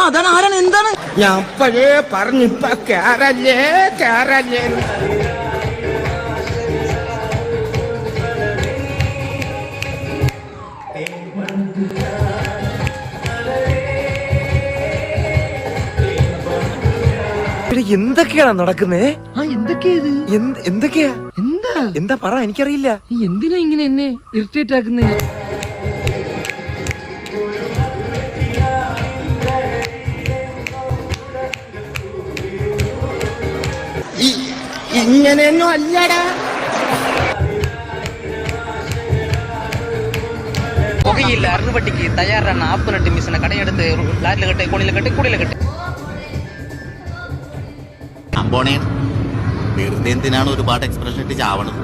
അതാണ് ആരാണ് എന്താണ് ഞാൻ അപ്പോഴേ പറഞ്ഞിപ്പ കേറല്ലേ കേറല്ലേ. എന്തൊക്കെയാണ് നടക്കുന്നേ? എന്തൊക്കെയാ എന്താ എന്താ പറ, എനിക്കറിയില്ല. നീ എന്തിനാ ഇങ്ങനെ എന്നെ ഇറിറ്റേറ്റ് ആക്കുന്നേ? ഇങ്ങനെയൊന്നും അല്ലടാ. புகையில் அறுபட்டிக்கு தயாரான 48 மிஷினை கடையெடுத்து லாரியில் கட்டு, கோணியில் கட்டு, குடியில் கட்டு. അമ്പോണേ വെറുതെ എന്തിനാണ് ഒരുപാട് എക്സ്പ്രഷൻ ഇട്ട് ചാവണത്?